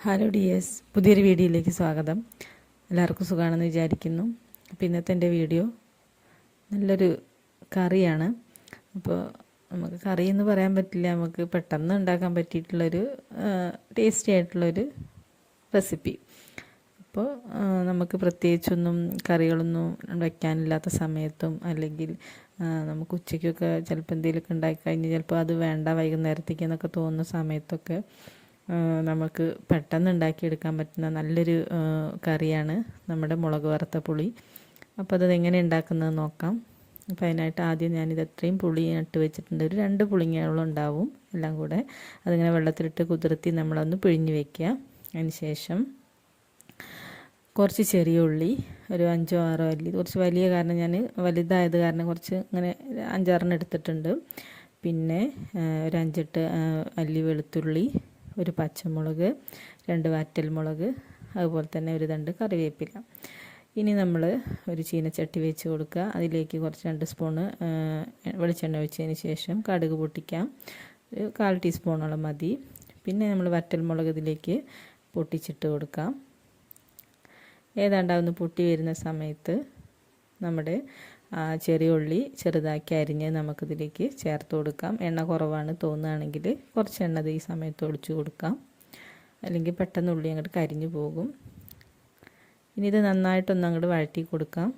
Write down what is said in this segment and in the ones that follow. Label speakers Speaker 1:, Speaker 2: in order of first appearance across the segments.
Speaker 1: Hello dears, പുതിയൊരു വീഡിയോയിലേക്ക് സ്വാഗതം. എല്ലാവർക്കും സുഖമാണെന്ന് വിചാരിക്കുന്നു. അപ്പോൾ ഇന്നത്തെ എൻ്റെ വീഡിയോ നല്ലൊരു കറിയാണ്. അപ്പോൾ നമുക്ക് കറി എന്ന് പറയാൻ പറ്റില്ല, നമുക്ക് പെട്ടെന്ന് ഉണ്ടാക്കാൻ പറ്റിയിട്ടുള്ളൊരു ടേസ്റ്റി ആയിട്ടുള്ളൊരു റെസിപ്പി. അപ്പോൾ നമുക്ക് പ്രത്യേകിച്ചൊന്നും കറികളൊന്നും വയ്ക്കാനില്ലാത്ത സമയത്തും, അല്ലെങ്കിൽ നമുക്ക് ഉച്ചയ്ക്കൊക്കെ ചിലപ്പോൾ എന്തെങ്കിലുമൊക്കെ ഉണ്ടാക്കി കഴിഞ്ഞ് ചിലപ്പോൾ അത് വേണ്ട വൈകുന്നേരത്തേക്ക് എന്നൊക്കെ തോന്നുന്ന സമയത്തൊക്കെ നമുക്ക് പെട്ടെന്ന് ഉണ്ടാക്കിയെടുക്കാൻ പറ്റുന്ന നല്ലൊരു കറിയാണ് നമ്മുടെ മുളക് വറുത്ത പുളി. അപ്പോൾ അത് എങ്ങനെ ഉണ്ടാക്കുന്നത് നോക്കാം. അപ്പോൾ അതിനായിട്ട് ആദ്യം ഞാനിത് എത്രയും പുളി നട്ട് വെച്ചിട്ടുണ്ട്. ഒരു 2 പുളിങ്ങയോളം ഉണ്ടാവും എല്ലാം കൂടെ. അതിങ്ങനെ വെള്ളത്തിലിട്ട് കുതിർത്തി നമ്മളൊന്ന് പിഴിഞ്ഞ് വയ്ക്കുക. അതിന് ശേഷം കുറച്ച് ചെറിയ ഉള്ളി, ഒരു 5-6 അല്ലി, കുറച്ച് വലിയ കാരണം ഞാൻ വലുതായത് കാരണം കുറച്ച് ഇങ്ങനെ 5-6 എടുത്തിട്ടുണ്ട്. പിന്നെ ഒരു 5-8 അല്ലി വെളുത്തുള്ളി, ഒരു പച്ചമുളക്, 2 വറ്റൽമുളക്, അതുപോലെ തന്നെ ഒരു 2 കറിവേപ്പില. ഇനി നമ്മൾ ഒരു ചീനച്ചട്ടി വെച്ച് കൊടുക്കുക. അതിലേക്ക് കുറച്ച് 2 സ്പൂണ് വെളിച്ചെണ്ണ ഒഴിച്ചതിന് ശേഷം കടുക് പൊട്ടിക്കാം. ഒരു 1/4 ടീസ്പൂണോളം മതി. പിന്നെ നമ്മൾ വറ്റൽമുളക് ഇതിലേക്ക് പൊട്ടിച്ചിട്ട് കൊടുക്കാം. ഏതാണ്ട് ഒന്ന് പൊട്ടി വരുന്ന സമയത്ത് നമ്മുടെ ചെറിയ ഉള്ളി ചെറുതാക്കി അരിഞ്ഞ് നമുക്കിതിലേക്ക് ചേർത്ത് കൊടുക്കാം. എണ്ണ കുറവാണ് തോന്നുകയാണെങ്കിൽ കുറച്ച് എണ്ണ ഈ സമയത്ത് ഒഴിച്ച് കൊടുക്കാം, അല്ലെങ്കിൽ പെട്ടെന്ന് ഉള്ളി അങ്ങോട്ട് കരിഞ്ഞു പോകും. ഇനി ഇത് നന്നായിട്ടൊന്ന് അങ്ങോട്ട് വഴറ്റി കൊടുക്കാം.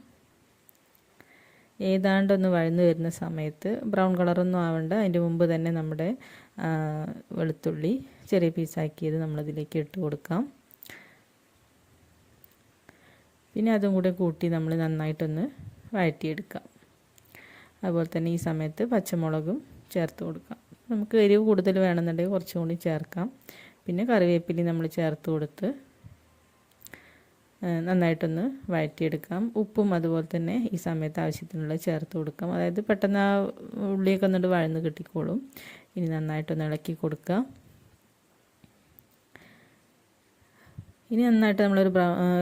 Speaker 1: ഏതാണ്ടൊന്ന് വഴന്ന് വരുന്ന സമയത്ത് ബ്രൗൺ കളറൊന്നും ആവേണ്ട, അതിൻ്റെ മുമ്പ് തന്നെ നമ്മുടെ വെളുത്തുള്ളി ചെറിയ പീസാക്കിയത് നമ്മളിതിലേക്ക് ഇട്ട് കൊടുക്കാം. പിന്നെ അതും കൂടെ കൂട്ടി നമ്മൾ നന്നായിട്ടൊന്ന് വഴറ്റിയെടുക്കാം. അതുപോലെ തന്നെ ഈ സമയത്ത് പച്ചമുളകും ചേർത്ത് കൊടുക്കാം. നമുക്ക് എരിവ് കൂടുതൽ വേണമെന്നുണ്ടെങ്കിൽ കുറച്ചും കൂടി ചേർക്കാം. പിന്നെ കറിവേപ്പില നമ്മൾ ചേർത്ത് കൊടുത്ത് നന്നായിട്ടൊന്ന് വഴറ്റിയെടുക്കാം. ഉപ്പും അതുപോലെ തന്നെ ഈ സമയത്ത് ആവശ്യത്തിനുള്ള ചേർത്ത് കൊടുക്കാം. അതായത് പെട്ടെന്ന് ആ ഉള്ളിയൊക്കെ ഒന്നിട്ട് വഴന്ന് കിട്ടിക്കോളും. ഇനി നന്നായിട്ടൊന്ന് ഇളക്കി കൊടുക്കുക. ഇനി നന്നായിട്ട് നമ്മളൊരു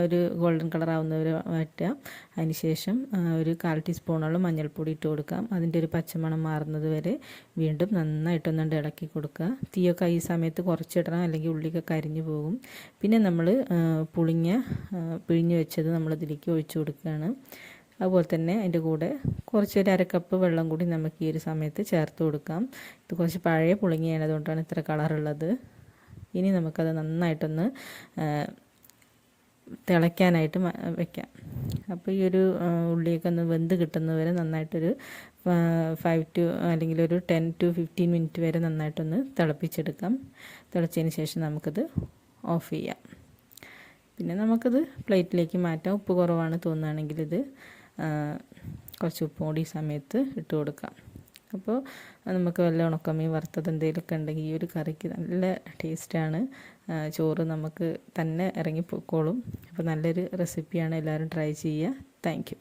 Speaker 1: ഒരു ഗോൾഡൻ കളർ ആവുന്നവരെ വഴറ്റുക. അതിന് ശേഷം ഒരു 1/4 ടീസ്പൂണോളം മഞ്ഞൾപ്പൊടി ഇട്ട് കൊടുക്കാം. അതിൻ്റെ ഒരു പച്ചമണം മാറുന്നത് വരെ വീണ്ടും നന്നായിട്ടൊന്നുകൊണ്ട് ഇളക്കി കൊടുക്കുക. തീയൊക്കെ ഈ സമയത്ത് കുറച്ചിടണം, അല്ലെങ്കിൽ ഉള്ളിയൊക്കെ കരിഞ്ഞു പോകും. പിന്നെ നമ്മൾ പിഴിഞ്ഞ് വെച്ചത് നമ്മളിതിലേക്ക് ഒഴിച്ചു കൊടുക്കുകയാണ്. അതുപോലെ തന്നെ അതിൻ്റെ കൂടെ കുറച്ച് 1/2 കപ്പ് വെള്ളം കൂടി നമുക്ക് ഈ ഒരു സമയത്ത് ചേർത്ത് കൊടുക്കാം. ഇത് കുറച്ച് പഴയ പുളിങ്ങയാണ്, അതുകൊണ്ടാണ് ഇത്ര കളറുള്ളത്. ഇനി നമുക്കത് നന്നായിട്ടൊന്ന് തിളയ്ക്കാനായിട്ട് വെക്കാം. അപ്പോൾ ഈ ഒരു ഉള്ളിയൊക്കെ ഒന്ന് വെന്ത് കിട്ടുന്നവരെ നന്നായിട്ടൊരു 5 to അല്ലെങ്കിൽ ഒരു 10 to 15 മിനിറ്റ് വരെ നന്നായിട്ടൊന്ന് തിളപ്പിച്ചെടുക്കാം. തിളച്ചതിന് ശേഷം നമുക്കത് ഓഫ് ചെയ്യാം. പിന്നെ നമുക്കത് പ്ലേറ്റിലേക്ക് മാറ്റാം. ഉപ്പ് കുറവാണ് തോന്നുകയാണെങ്കിൽ ഇത് കുറച്ച് ഉപ്പും കൂടി ഈ സമയത്ത് ഇട്ട് കൊടുക്കാം. അപ്പോൾ നമുക്ക് വല്ല ഉണക്കമീൻ വറുത്തത് എന്തെങ്കിലുമൊക്കെ ഉണ്ടെങ്കിൽ ഈ ഒരു കറിക്ക് നല്ല ടേസ്റ്റാണ്. ചോറ് നമുക്ക് തന്നെ ഇറങ്ങിപ്പോയിക്കോളും. അപ്പോൾ നല്ലൊരു റെസിപ്പിയാണ്, എല്ലാവരും ട്രൈ ചെയ്യുക. Thank you.